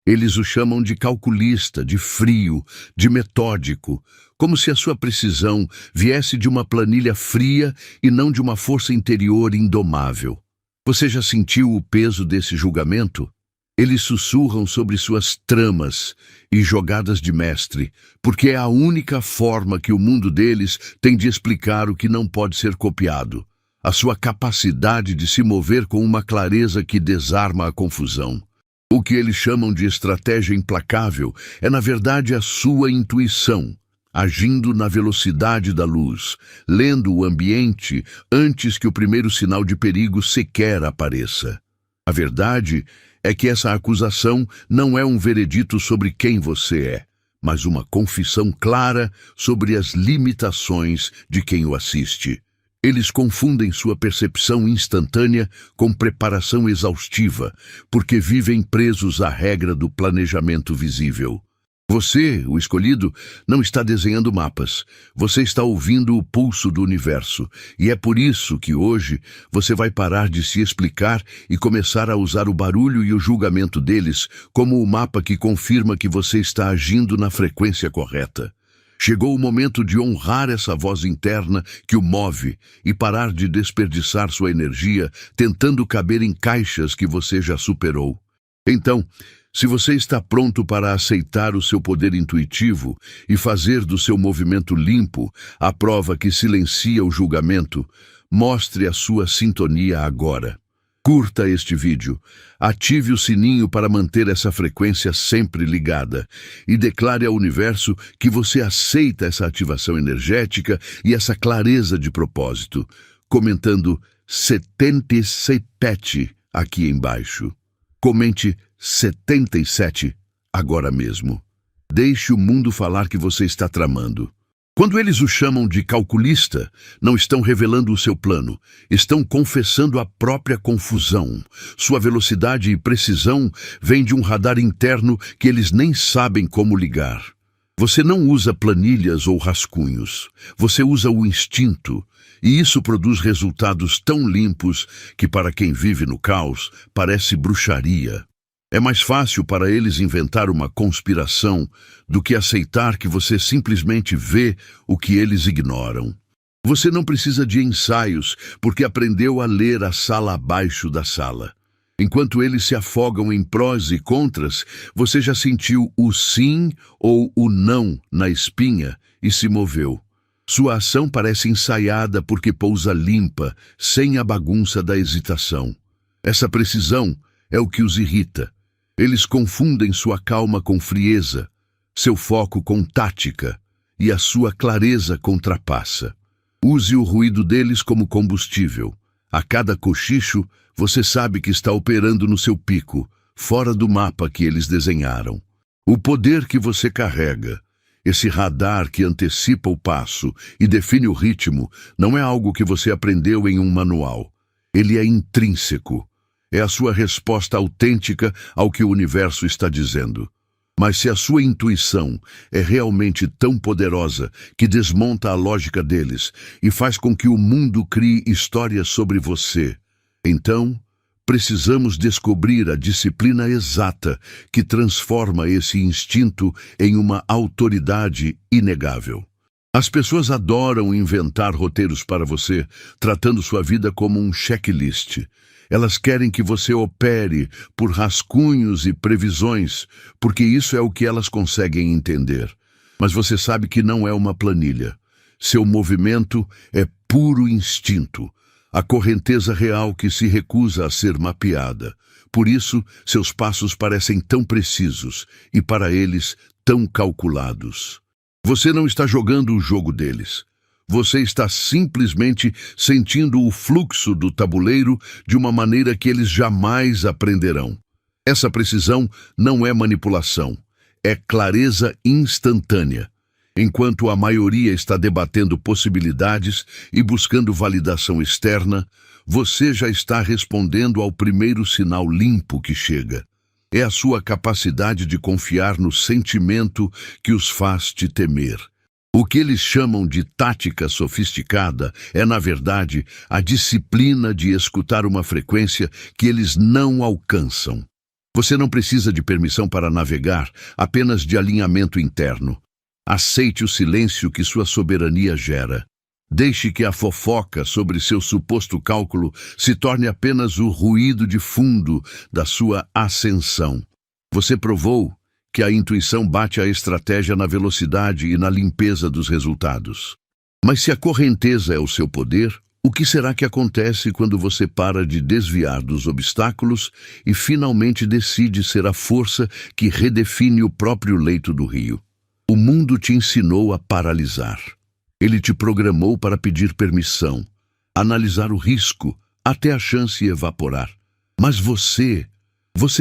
Eles o chamam de calculista, de frio, de metódico, como se a sua precisão viesse de uma planilha fria e não de uma força interior indomável. Você já sentiu o peso desse julgamento? Eles sussurram sobre suas tramas e jogadas de mestre, porque é a única forma que o mundo deles tem de explicar o que não pode ser copiado. A sua capacidade de se mover com uma clareza que desarma a confusão. O que eles chamam de estratégia implacável é, na verdade, a sua intuição, agindo na velocidade da luz, lendo o ambiente antes que o primeiro sinal de perigo sequer apareça. A verdade é que essa acusação não é um veredito sobre quem você é, mas uma confissão clara sobre as limitações de quem o assiste. Eles confundem sua percepção instantânea com preparação exaustiva, porque vivem presos à regra do planejamento visível. Você, o escolhido, não está desenhando mapas. Você está ouvindo o pulso do universo. E é por isso que hoje você vai parar de se explicar e começar a usar o barulho e o julgamento deles como o mapa que confirma que você está agindo na frequência correta. Chegou o momento de honrar essa voz interna que o move e parar de desperdiçar sua energia tentando caber em caixas que você já superou. Então, se você está pronto para aceitar o seu poder intuitivo e fazer do seu movimento limpo a prova que silencia o julgamento, mostre a sua sintonia agora. Curta este vídeo, ative o sininho para manter essa frequência sempre ligada e declare ao universo que você aceita essa ativação energética e essa clareza de propósito, comentando 77 aqui embaixo. Comente 77 agora mesmo. Deixe o mundo falar que você está tramando. Quando eles o chamam de calculista, não estão revelando o seu plano, estão confessando a própria confusão. Sua velocidade e precisão vêm de um radar interno que eles nem sabem como ligar. Você não usa planilhas ou rascunhos, você usa o instinto, e isso produz resultados tão limpos que para quem vive no caos parece bruxaria. É mais fácil para eles inventar uma conspiração do que aceitar que você simplesmente vê o que eles ignoram. Você não precisa de ensaios, porque aprendeu a ler a sala abaixo da sala. Enquanto eles se afogam em prós e contras, você já sentiu o sim ou o não na espinha e se moveu. Sua ação parece ensaiada porque pousa limpa, sem a bagunça da hesitação. Essa precisão é o que os irrita. Eles confundem sua calma com frieza, seu foco com tática, e a sua clareza com trapaça. Use o ruído deles como combustível. A cada cochicho, você sabe que está operando no seu pico, fora do mapa que eles desenharam. O poder que você carrega, esse radar que antecipa o passo e define o ritmo, não é algo que você aprendeu em um manual. Ele é intrínseco. É a sua resposta autêntica ao que o universo está dizendo. Mas se a sua intuição é realmente tão poderosa que desmonta a lógica deles e faz com que o mundo crie histórias sobre você, então precisamos descobrir a disciplina exata que transforma esse instinto em uma autoridade inegável. As pessoas adoram inventar roteiros para você, tratando sua vida como um checklist. Elas querem que você opere por rascunhos e previsões, porque isso é o que elas conseguem entender. Mas você sabe que não é uma planilha. Seu movimento é puro instinto, a correnteza real que se recusa a ser mapeada. Por isso, seus passos parecem tão precisos e, para eles, tão calculados. Você não está jogando o jogo deles. Você está simplesmente sentindo o fluxo do tabuleiro de uma maneira que eles jamais aprenderão. Essa precisão não é manipulação, é clareza instantânea. Enquanto a maioria está debatendo possibilidades e buscando validação externa, você já está respondendo ao primeiro sinal limpo que chega. É a sua capacidade de confiar no sentimento que os faz te temer. O que eles chamam de tática sofisticada é, na verdade, a disciplina de escutar uma frequência que eles não alcançam. Você não precisa de permissão para navegar, apenas de alinhamento interno. Aceite o silêncio que sua soberania gera. Deixe que a fofoca sobre seu suposto cálculo se torne apenas o ruído de fundo da sua ascensão. Você provou que a intuição bate a estratégia na velocidade e na limpeza dos resultados. Mas se a correnteza é o seu poder, o que será que acontece quando você para de desviar dos obstáculos e finalmente decide ser a força que redefine o próprio leito do rio? O mundo te ensinou a paralisar. Ele te programou para pedir permissão, analisar o risco, até a chance evaporar. Mas você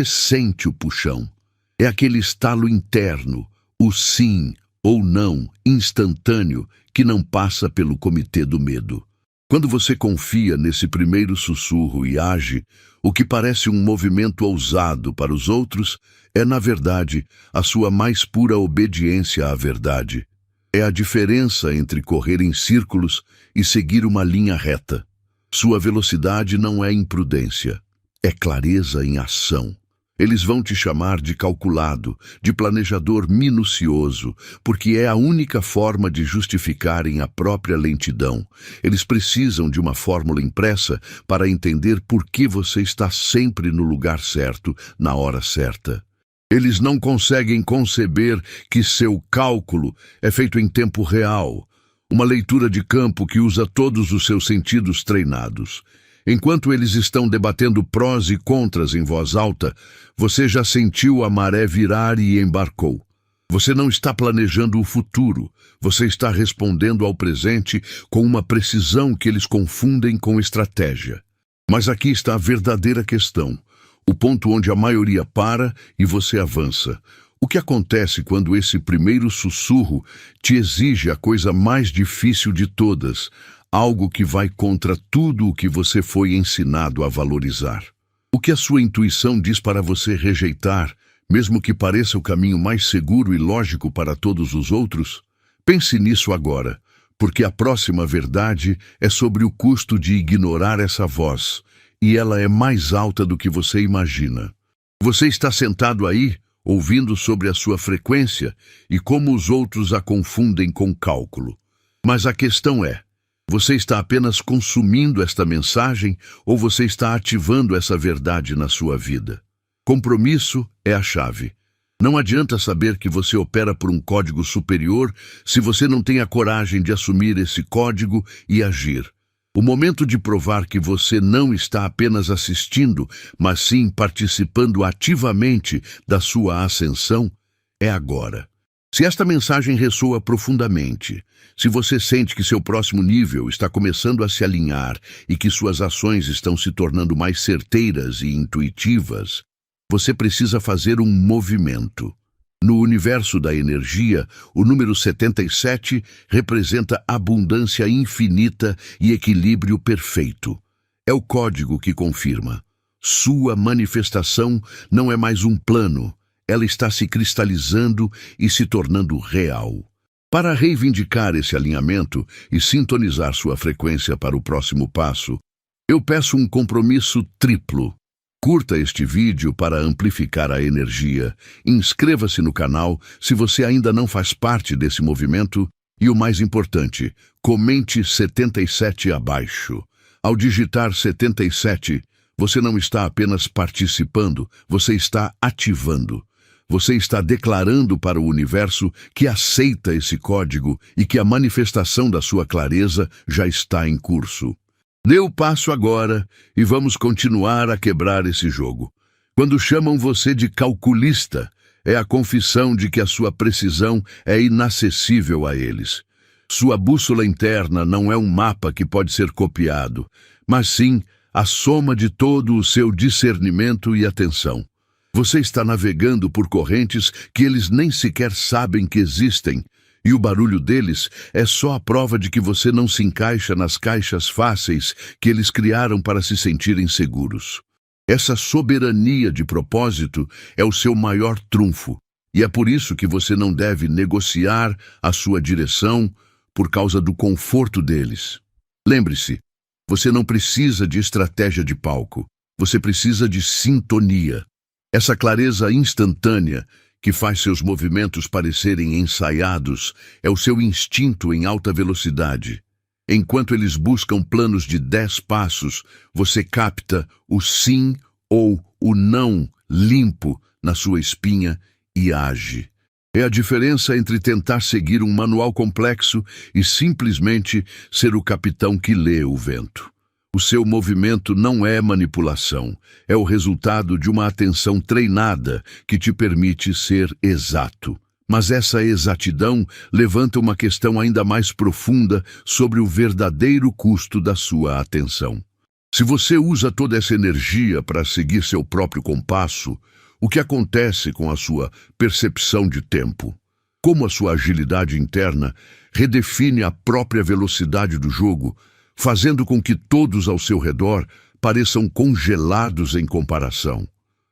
sente o puxão. É aquele estalo interno, o sim ou não instantâneo que não passa pelo comitê do medo. Quando você confia nesse primeiro sussurro e age, o que parece um movimento ousado para os outros é, na verdade, a sua mais pura obediência à verdade. É a diferença entre correr em círculos e seguir uma linha reta. Sua velocidade não é imprudência, é clareza em ação. Eles vão te chamar de calculado, de planejador minucioso, porque é a única forma de justificarem a própria lentidão. Eles precisam de uma fórmula impressa para entender por que você está sempre no lugar certo, na hora certa. Eles não conseguem conceber que seu cálculo é feito em tempo real, uma leitura de campo que usa todos os seus sentidos treinados. Enquanto eles estão debatendo prós e contras em voz alta, você já sentiu a maré virar e embarcou. Você não está planejando o futuro, você está respondendo ao presente com uma precisão que eles confundem com estratégia. Mas aqui está a verdadeira questão, o ponto onde a maioria para e você avança. O que acontece quando esse primeiro sussurro te exige a coisa mais difícil de todas, algo que vai contra tudo o que você foi ensinado a valorizar? O que a sua intuição diz para você rejeitar, mesmo que pareça o caminho mais seguro e lógico para todos os outros? Pense nisso agora, porque a próxima verdade é sobre o custo de ignorar essa voz, e ela é mais alta do que você imagina. Você está sentado aí, ouvindo sobre a sua frequência e como os outros a confundem com cálculo. Mas a questão é, você está apenas consumindo esta mensagem ou você está ativando essa verdade na sua vida? Compromisso é a chave. Não adianta saber que você opera por um código superior se você não tem a coragem de assumir esse código e agir. O momento de provar que você não está apenas assistindo, mas sim participando ativamente da sua ascensão, é agora. Se esta mensagem ressoa profundamente, se você sente que seu próximo nível está começando a se alinhar e que suas ações estão se tornando mais certeiras e intuitivas, você precisa fazer um movimento. No universo da energia, o número 77 representa abundância infinita e equilíbrio perfeito. É o código que confirma. Sua manifestação não é mais um plano, ela está se cristalizando e se tornando real. Para reivindicar esse alinhamento e sintonizar sua frequência para o próximo passo, eu peço um compromisso triplo. Curta este vídeo para amplificar a energia, inscreva-se no canal se você ainda não faz parte desse movimento e, o mais importante, comente 77 abaixo. Ao digitar 77, você não está apenas participando, você está ativando. Você está declarando para o universo que aceita esse código e que a manifestação da sua clareza já está em curso. Dê o passo agora e vamos continuar a quebrar esse jogo. Quando chamam você de calculista, é a confissão de que a sua precisão é inacessível a eles. Sua bússola interna não é um mapa que pode ser copiado, mas sim a soma de todo o seu discernimento e atenção. Você está navegando por correntes que eles nem sequer sabem que existem, e o barulho deles é só a prova de que você não se encaixa nas caixas fáceis que eles criaram para se sentirem seguros. Essa soberania de propósito é o seu maior trunfo, e é por isso que você não deve negociar a sua direção por causa do conforto deles. Lembre-se, você não precisa de estratégia de palco, você precisa de sintonia. Essa clareza instantânea que faz seus movimentos parecerem ensaiados é o seu instinto em alta velocidade. Enquanto eles buscam planos de 10 passos, você capta o sim ou o não limpo na sua espinha e age. É a diferença entre tentar seguir um manual complexo e simplesmente ser o capitão que lê o vento. O seu movimento não é manipulação, é o resultado de uma atenção treinada que te permite ser exato. Mas essa exatidão levanta uma questão ainda mais profunda sobre o verdadeiro custo da sua atenção. Se você usa toda essa energia para seguir seu próprio compasso, o que acontece com a sua percepção de tempo? Como a sua agilidade interna redefine a própria velocidade do jogo, fazendo com que todos ao seu redor pareçam congelados em comparação.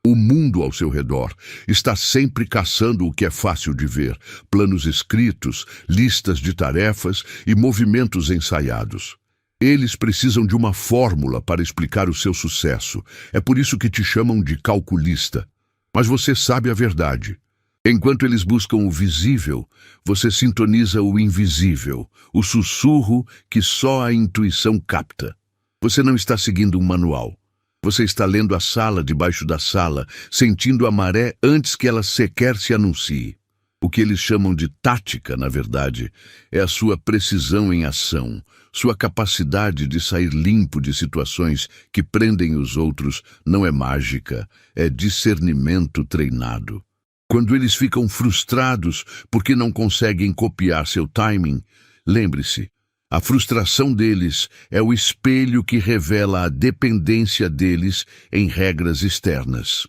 O mundo ao seu redor está sempre caçando o que é fácil de ver: planos escritos, listas de tarefas e movimentos ensaiados. Eles precisam de uma fórmula para explicar o seu sucesso. É por isso que te chamam de calculista. Mas você sabe a verdade. Enquanto eles buscam o visível, você sintoniza o invisível, o sussurro que só a intuição capta. Você não está seguindo um manual. Você está lendo a sala debaixo da sala, sentindo a maré antes que ela sequer se anuncie. O que eles chamam de tática, na verdade, é a sua precisão em ação, sua capacidade de sair limpo de situações que prendem os outros. Não é mágica, é discernimento treinado. Quando eles ficam frustrados porque não conseguem copiar seu timing, lembre-se, a frustração deles é o espelho que revela a dependência deles em regras externas.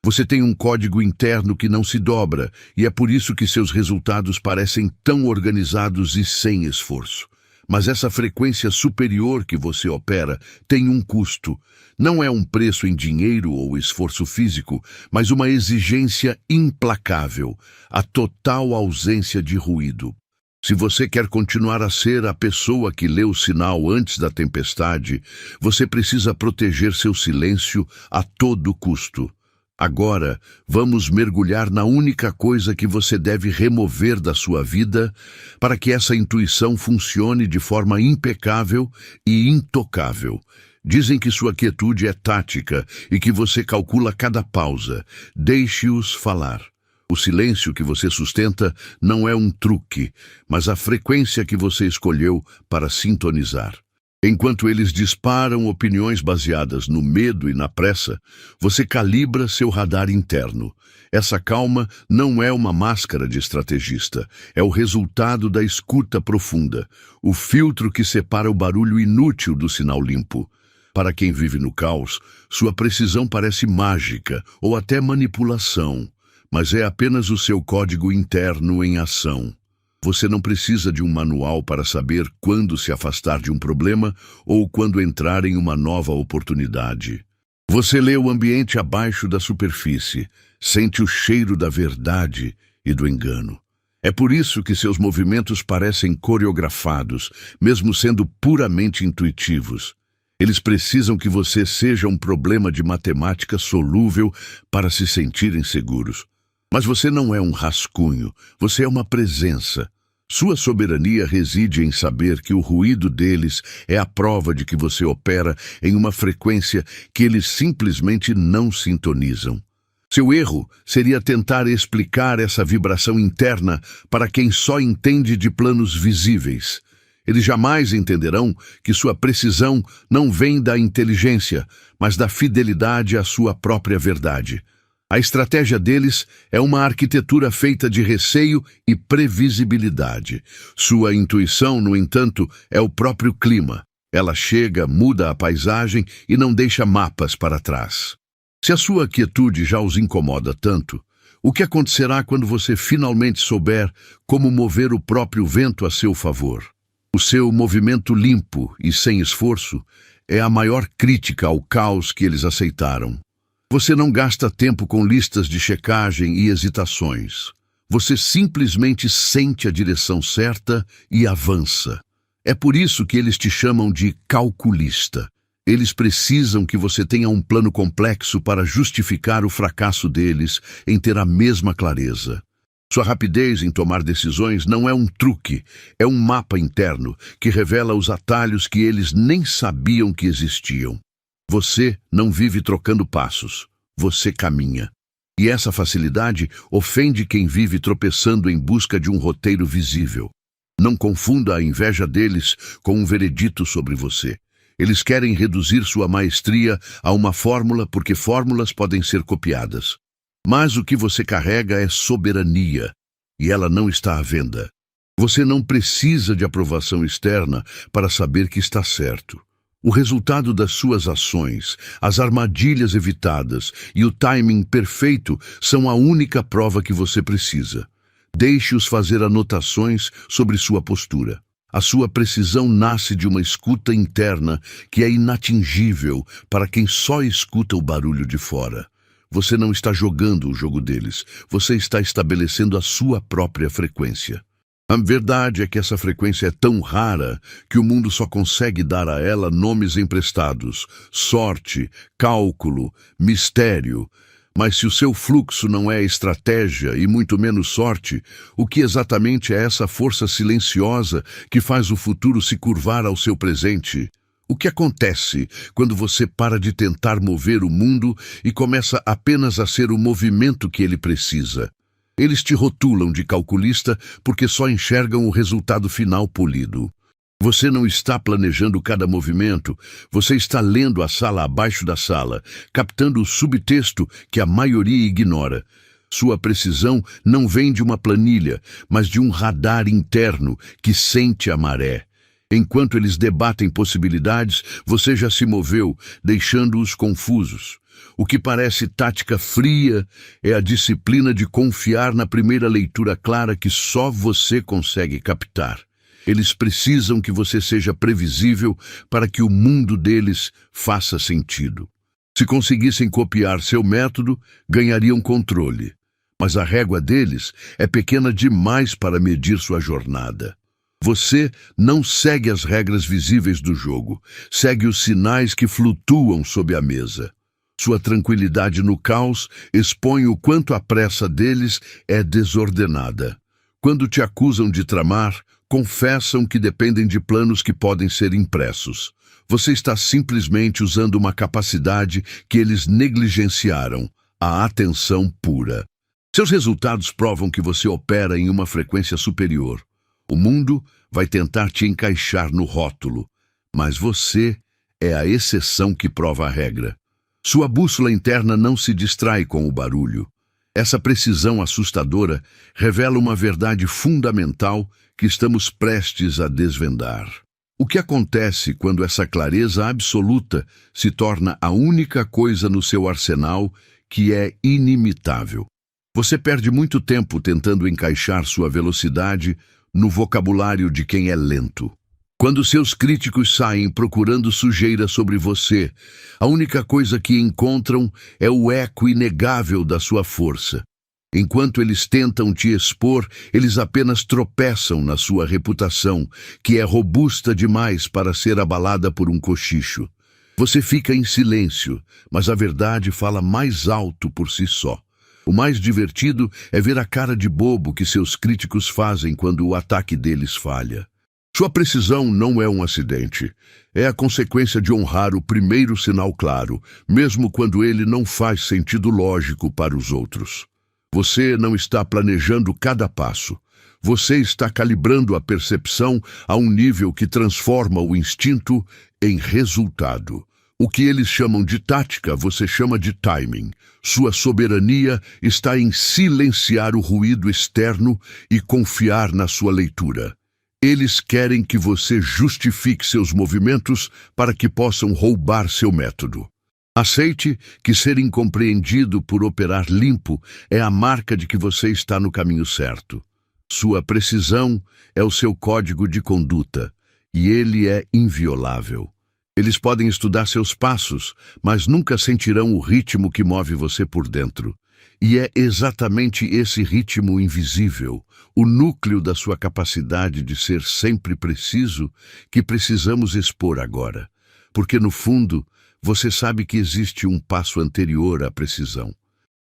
Você tem um código interno que não se dobra, e é por isso que seus resultados parecem tão organizados e sem esforço. Mas essa frequência superior que você opera tem um custo. Não é um preço em dinheiro ou esforço físico, mas uma exigência implacável, a total ausência de ruído. Se você quer continuar a ser a pessoa que lê o sinal antes da tempestade, você precisa proteger seu silêncio a todo custo. Agora, vamos mergulhar na única coisa que você deve remover da sua vida para que essa intuição funcione de forma impecável e intocável. Dizem que sua quietude é tática e que você calcula cada pausa. Deixe-os falar. O silêncio que você sustenta não é um truque, mas a frequência que você escolheu para sintonizar. Enquanto eles disparam opiniões baseadas no medo e na pressa, você calibra seu radar interno. Essa calma não é uma máscara de estrategista, é o resultado da escuta profunda, o filtro que separa o barulho inútil do sinal limpo. Para quem vive no caos, sua precisão parece mágica ou até manipulação, mas é apenas o seu código interno em ação. Você não precisa de um manual para saber quando se afastar de um problema ou quando entrar em uma nova oportunidade. Você lê o ambiente abaixo da superfície, sente o cheiro da verdade e do engano. É por isso que seus movimentos parecem coreografados, mesmo sendo puramente intuitivos. Eles precisam que você seja um problema de matemática solúvel para se sentirem seguros. Mas você não é um rascunho, você é uma presença. Sua soberania reside em saber que o ruído deles é a prova de que você opera em uma frequência que eles simplesmente não sintonizam. Seu erro seria tentar explicar essa vibração interna para quem só entende de planos visíveis. Eles jamais entenderão que sua precisão não vem da inteligência, mas da fidelidade à sua própria verdade. A estratégia deles é uma arquitetura feita de receio e previsibilidade. Sua intuição, no entanto, é o próprio clima. Ela chega, muda a paisagem e não deixa mapas para trás. Se a sua quietude já os incomoda tanto, o que acontecerá quando você finalmente souber como mover o próprio vento a seu favor? O seu movimento limpo e sem esforço é a maior crítica ao caos que eles aceitaram. Você não gasta tempo com listas de checagem e hesitações. Você simplesmente sente a direção certa e avança. É por isso que eles te chamam de calculista. Eles precisam que você tenha um plano complexo para justificar o fracasso deles em ter a mesma clareza. Sua rapidez em tomar decisões não é um truque, é um mapa interno que revela os atalhos que eles nem sabiam que existiam. Você não vive trocando passos, você caminha. E essa facilidade ofende quem vive tropeçando em busca de um roteiro visível. Não confunda a inveja deles com um veredito sobre você. Eles querem reduzir sua maestria a uma fórmula porque fórmulas podem ser copiadas. Mas o que você carrega é soberania, e ela não está à venda. Você não precisa de aprovação externa para saber que está certo. O resultado das suas ações, as armadilhas evitadas e o timing perfeito são a única prova que você precisa. Deixe-os fazer anotações sobre sua postura. A sua precisão nasce de uma escuta interna que é inatingível para quem só escuta o barulho de fora. Você não está jogando o jogo deles, você está estabelecendo a sua própria frequência. A verdade é que essa frequência é tão rara que o mundo só consegue dar a ela nomes emprestados: sorte, cálculo, mistério. Mas se o seu fluxo não é estratégia e muito menos sorte, o que exatamente é essa força silenciosa que faz o futuro se curvar ao seu presente? O que acontece quando você para de tentar mover o mundo e começa apenas a ser o movimento que ele precisa? Eles te rotulam de calculista porque só enxergam o resultado final polido. Você não está planejando cada movimento, você está lendo a sala abaixo da sala, captando o subtexto que a maioria ignora. Sua precisão não vem de uma planilha, mas de um radar interno que sente a maré. Enquanto eles debatem possibilidades, você já se moveu, deixando-os confusos. O que parece tática fria é a disciplina de confiar na primeira leitura clara que só você consegue captar. Eles precisam que você seja previsível para que o mundo deles faça sentido. Se conseguissem copiar seu método, ganhariam controle. Mas a régua deles é pequena demais para medir sua jornada. Você não segue as regras visíveis do jogo, segue os sinais que flutuam sob a mesa. Sua tranquilidade no caos expõe o quanto a pressa deles é desordenada. Quando te acusam de tramar, confessam que dependem de planos que podem ser impressos. Você está simplesmente usando uma capacidade que eles negligenciaram, a atenção pura. Seus resultados provam que você opera em uma frequência superior. O mundo vai tentar te encaixar no rótulo, mas você é a exceção que prova a regra. Sua bússola interna não se distrai com o barulho. Essa precisão assustadora revela uma verdade fundamental que estamos prestes a desvendar. O que acontece quando essa clareza absoluta se torna a única coisa no seu arsenal que é inimitável? Você perde muito tempo tentando encaixar sua velocidade no vocabulário de quem é lento. Quando seus críticos saem procurando sujeira sobre você, a única coisa que encontram é o eco inegável da sua força. Enquanto eles tentam te expor, eles apenas tropeçam na sua reputação, que é robusta demais para ser abalada por um cochicho. Você fica em silêncio, mas a verdade fala mais alto por si só. O mais divertido é ver a cara de bobo que seus críticos fazem quando o ataque deles falha. Sua precisão não é um acidente. É a consequência de honrar o primeiro sinal claro, mesmo quando ele não faz sentido lógico para os outros. Você não está planejando cada passo. Você está calibrando a percepção a um nível que transforma o instinto em resultado. O que eles chamam de tática, você chama de timing. Sua soberania está em silenciar o ruído externo e confiar na sua leitura. Eles querem que você justifique seus movimentos para que possam roubar seu método. Aceite que ser incompreendido por operar limpo é a marca de que você está no caminho certo. Sua precisão é o seu código de conduta, e ele é inviolável. Eles podem estudar seus passos, mas nunca sentirão o ritmo que move você por dentro. E é exatamente esse ritmo invisível, o núcleo da sua capacidade de ser sempre preciso, que precisamos expor agora. porque no fundo você sabe que existe um passo anterior à precisão.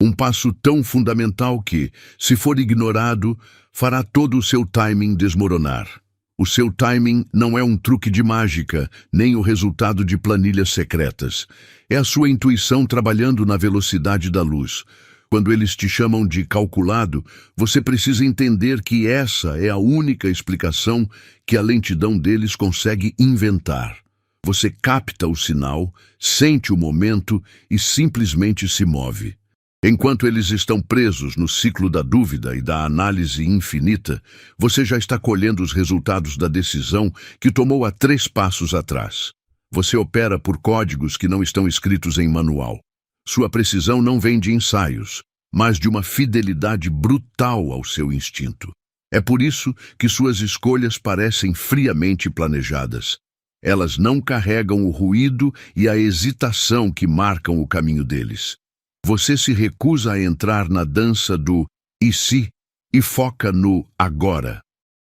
Um passo tão fundamental que, se for ignorado, fará todo o seu timing desmoronar. O seu timing não é um truque de mágica, nem o resultado de planilhas secretas. É a sua intuição trabalhando na velocidade da luz. Quando eles te chamam de calculado, você precisa entender que essa é a única explicação que a lentidão deles consegue inventar. Você capta o sinal, sente o momento e simplesmente se move. Enquanto eles estão presos no ciclo da dúvida e da análise infinita, você já está colhendo os resultados da decisão que tomou há 3 passos atrás. Você opera por códigos que não estão escritos em manual. Sua precisão não vem de ensaios, mas de uma fidelidade brutal ao seu instinto. É por isso que suas escolhas parecem friamente planejadas. Elas não carregam o ruído e a hesitação que marcam o caminho deles. Você se recusa a entrar na dança do "e se" e foca no agora.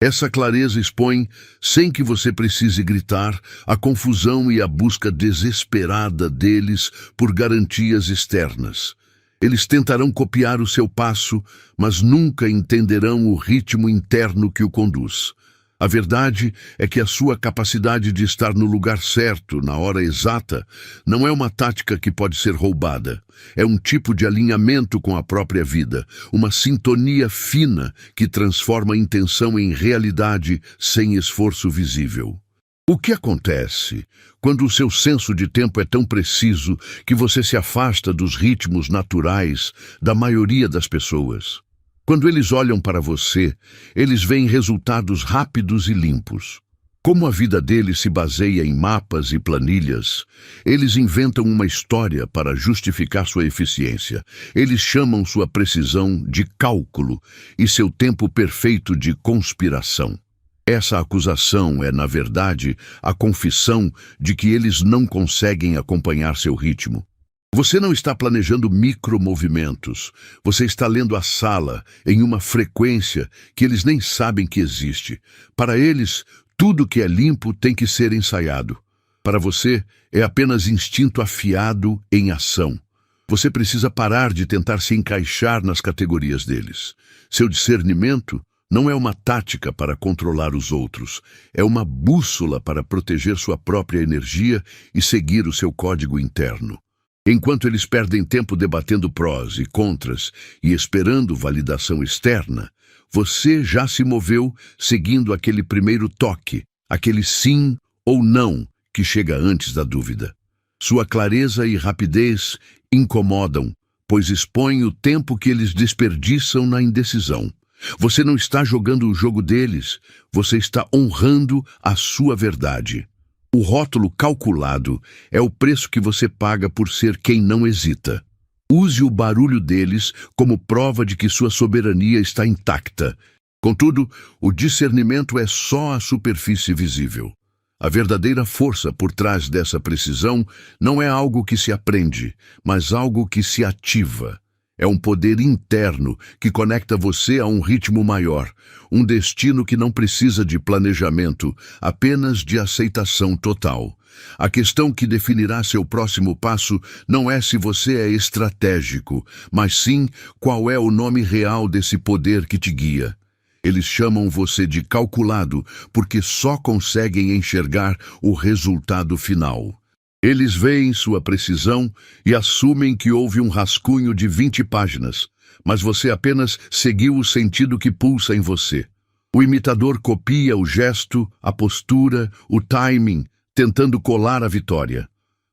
Essa clareza expõe, sem que você precise gritar, a confusão e a busca desesperada deles por garantias externas. Eles tentarão copiar o seu passo, mas nunca entenderão o ritmo interno que o conduz. A verdade é que a sua capacidade de estar no lugar certo, na hora exata, não é uma tática que pode ser roubada. É um tipo de alinhamento com a própria vida, uma sintonia fina que transforma a intenção em realidade sem esforço visível. O que acontece quando o seu senso de tempo é tão preciso que você se afasta dos ritmos naturais da maioria das pessoas? Quando eles olham para você, eles veem resultados rápidos e limpos. Como a vida deles se baseia em mapas e planilhas, eles inventam uma história para justificar sua eficiência. Eles chamam sua precisão de cálculo e seu tempo perfeito de conspiração. Essa acusação é, na verdade, a confissão de que eles não conseguem acompanhar seu ritmo. Você não está planejando micromovimentos. Você está lendo a sala em uma frequência que eles nem sabem que existe. Para eles, tudo que é limpo tem que ser ensaiado. Para você, é apenas instinto afiado em ação. Você precisa parar de tentar se encaixar nas categorias deles. Seu discernimento não é uma tática para controlar os outros. É uma bússola para proteger sua própria energia e seguir o seu código interno. Enquanto eles perdem tempo debatendo prós e contras e esperando validação externa, você já se moveu seguindo aquele primeiro toque, aquele sim ou não que chega antes da dúvida. Sua clareza e rapidez incomodam, pois expõem o tempo que eles desperdiçam na indecisão. Você não está jogando o jogo deles, você está honrando a sua verdade. O rótulo calculado é o preço que você paga por ser quem não hesita. Use o barulho deles como prova de que sua soberania está intacta. Contudo, o discernimento é só a superfície visível. A verdadeira força por trás dessa precisão não é algo que se aprende, mas algo que se ativa. É um poder interno que conecta você a um ritmo maior, um destino que não precisa de planejamento, apenas de aceitação total. A questão que definirá seu próximo passo não é se você é estratégico, mas sim qual é o nome real desse poder que te guia. Eles chamam você de calculado porque só conseguem enxergar o resultado final. Eles veem sua precisão e assumem que houve um rascunho de 20 páginas, mas você apenas seguiu o sentido que pulsa em você. O imitador copia o gesto, a postura, o timing, tentando colar a vitória.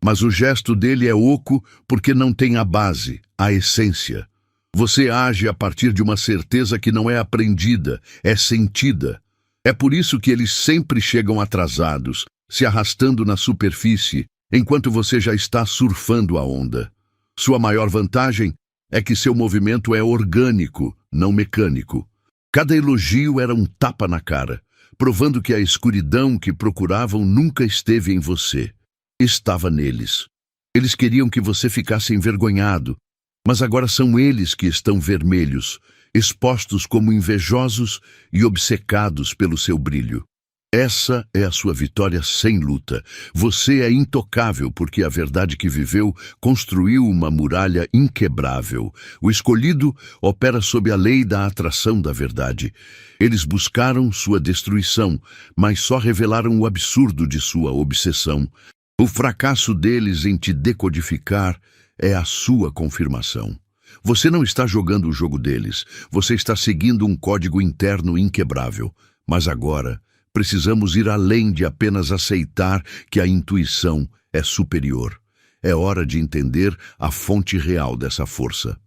Mas o gesto dele é oco porque não tem a base, a essência. Você age a partir de uma certeza que não é aprendida, é sentida. É por isso que eles sempre chegam atrasados, se arrastando na superfície, enquanto você já está surfando a onda. Sua maior vantagem é que seu movimento é orgânico, não mecânico. Cada elogio era um tapa na cara, provando que a escuridão que procuravam nunca esteve em você. Estava neles. Eles queriam que você ficasse envergonhado, mas agora são eles que estão vermelhos, expostos como invejosos e obcecados pelo seu brilho. Essa é a sua vitória sem luta. Você é intocável porque a verdade que viveu construiu uma muralha inquebrável. O escolhido opera sob a lei da atração da verdade. Eles buscaram sua destruição, mas só revelaram o absurdo de sua obsessão. O fracasso deles em te decodificar é a sua confirmação. Você não está jogando o jogo deles, você está seguindo um código interno inquebrável. Mas agora, precisamos ir além de apenas aceitar que a intuição é superior. É hora de entender a fonte real dessa força.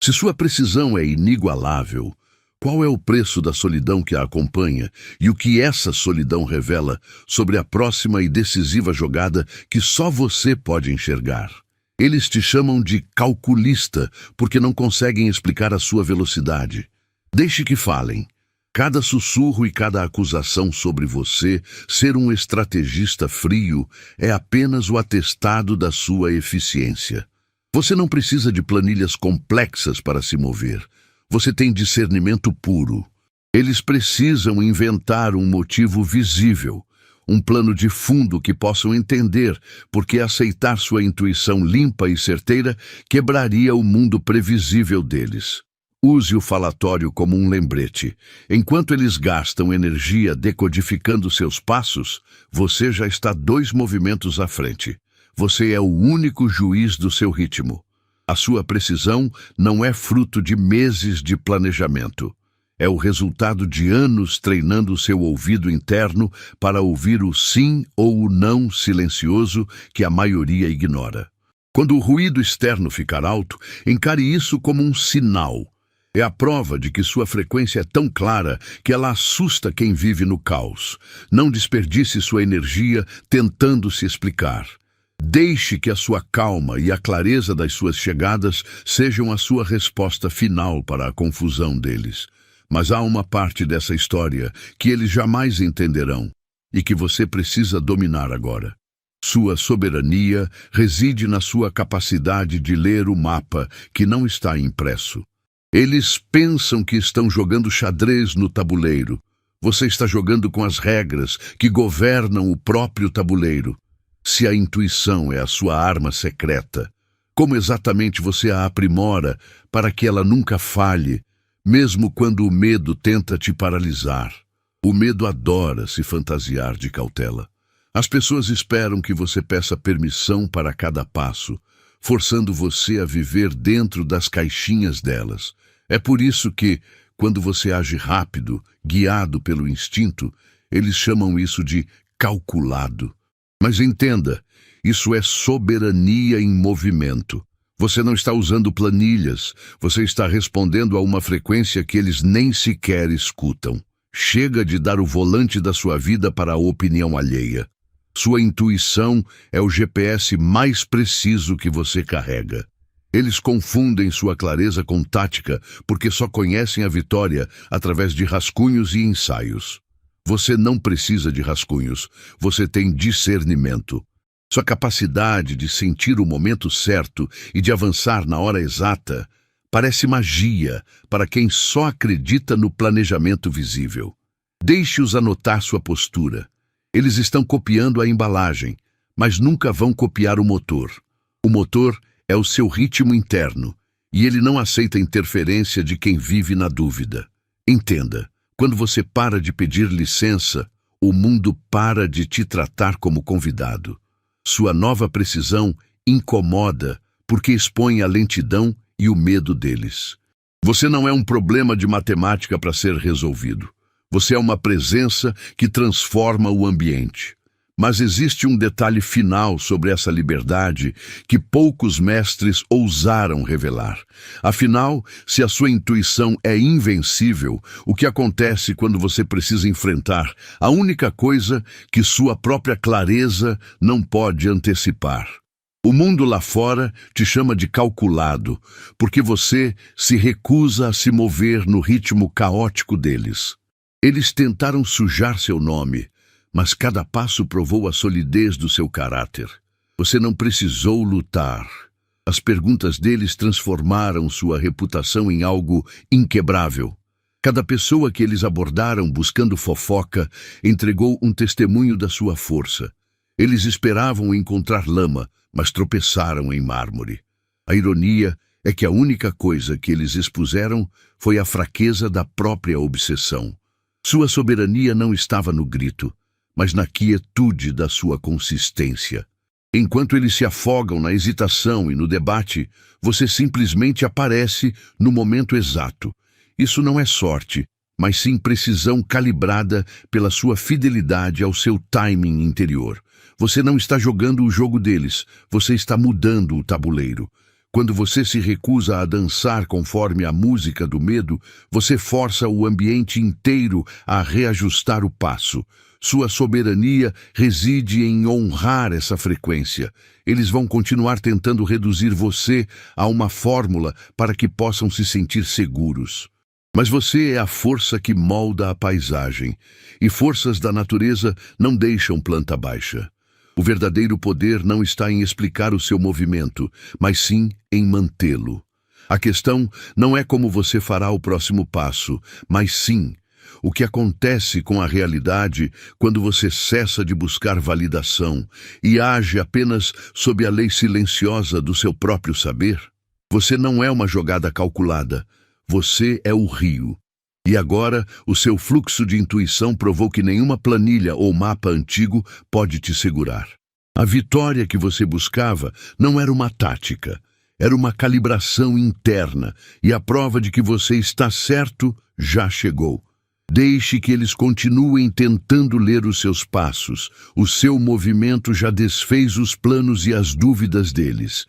Se sua precisão é inigualável, qual é o preço da solidão que a acompanha e o que essa solidão revela sobre a próxima e decisiva jogada que só você pode enxergar? Eles te chamam de calculista porque não conseguem explicar a sua velocidade. Deixe que falem. Cada sussurro e cada acusação sobre você ser um estrategista frio é apenas o atestado da sua eficiência. Você não precisa de planilhas complexas para se mover. Você tem discernimento puro. Eles precisam inventar um motivo visível, um plano de fundo que possam entender, porque aceitar sua intuição limpa e certeira quebraria o mundo previsível deles. Use o falatório como um lembrete. Enquanto eles gastam energia decodificando seus passos, você já está 2 movimentos à frente. Você é o único juiz do seu ritmo. A sua precisão não é fruto de meses de planejamento. É o resultado de anos treinando o seu ouvido interno para ouvir o sim ou o não silencioso que a maioria ignora. Quando o ruído externo ficar alto, encare isso como um sinal. É a prova de que sua frequência é tão clara que ela assusta quem vive no caos. Não desperdice sua energia tentando se explicar. Deixe que a sua calma e a clareza das suas chegadas sejam a sua resposta final para a confusão deles. Mas há uma parte dessa história que eles jamais entenderão e que você precisa dominar agora. Sua soberania reside na sua capacidade de ler o mapa que não está impresso. Eles pensam que estão jogando xadrez no tabuleiro. Você está jogando com as regras que governam o próprio tabuleiro. Se a intuição é a sua arma secreta, como exatamente você a aprimora para que ela nunca falhe, mesmo quando o medo tenta te paralisar? O medo adora se fantasiar de cautela. As pessoas esperam que você peça permissão para cada passo, forçando você a viver dentro das caixinhas delas. É por isso que, quando você age rápido, guiado pelo instinto, eles chamam isso de calculado. Mas entenda, isso é soberania em movimento. Você não está usando planilhas, você está respondendo a uma frequência que eles nem sequer escutam. Chega de dar o volante da sua vida para a opinião alheia. Sua intuição é o GPS mais preciso que você carrega. Eles confundem sua clareza com tática porque só conhecem a vitória através de rascunhos e ensaios. Você não precisa de rascunhos, você tem discernimento. Sua capacidade de sentir o momento certo e de avançar na hora exata parece magia para quem só acredita no planejamento visível. Deixe-os anotar sua postura. Eles estão copiando a embalagem, mas nunca vão copiar o motor. O motor é o seu ritmo interno, e ele não aceita interferência de quem vive na dúvida. Entenda, quando você para de pedir licença, o mundo para de te tratar como convidado. Sua nova precisão incomoda porque expõe a lentidão e o medo deles. Você não é um problema de matemática para ser resolvido. Você é uma presença que transforma o ambiente. Mas existe um detalhe final sobre essa liberdade que poucos mestres ousaram revelar. Afinal, se a sua intuição é invencível, o que acontece quando você precisa enfrentar a única coisa que sua própria clareza não pode antecipar? O mundo lá fora te chama de calculado, porque você se recusa a se mover no ritmo caótico deles. Eles tentaram sujar seu nome, mas cada passo provou a solidez do seu caráter. Você não precisou lutar. As perguntas deles transformaram sua reputação em algo inquebrável. Cada pessoa que eles abordaram buscando fofoca entregou um testemunho da sua força. Eles esperavam encontrar lama, mas tropeçaram em mármore. A ironia é que a única coisa que eles expuseram foi a fraqueza da própria obsessão. Sua soberania não estava no grito, mas na quietude da sua consistência. Enquanto eles se afogam na hesitação e no debate, você simplesmente aparece no momento exato. Isso não é sorte, mas sim precisão calibrada pela sua fidelidade ao seu timing interior. Você não está jogando o jogo deles, você está mudando o tabuleiro. Quando você se recusa a dançar conforme a música do medo, você força o ambiente inteiro a reajustar o passo. Sua soberania reside em honrar essa frequência. Eles vão continuar tentando reduzir você a uma fórmula para que possam se sentir seguros. Mas você é a força que molda a paisagem, e forças da natureza não deixam planta baixa. O verdadeiro poder não está em explicar o seu movimento, mas sim em mantê-lo. A questão não é como você fará o próximo passo, mas sim o que acontece com a realidade quando você cessa de buscar validação e age apenas sob a lei silenciosa do seu próprio saber. Você não é uma jogada calculada, você é o rio. E agora, o seu fluxo de intuição provou que nenhuma planilha ou mapa antigo pode te segurar. A vitória que você buscava não era uma tática, era uma calibração interna, e a prova de que você está certo já chegou. Deixe que eles continuem tentando ler os seus passos. O seu movimento já desfez os planos e as dúvidas deles.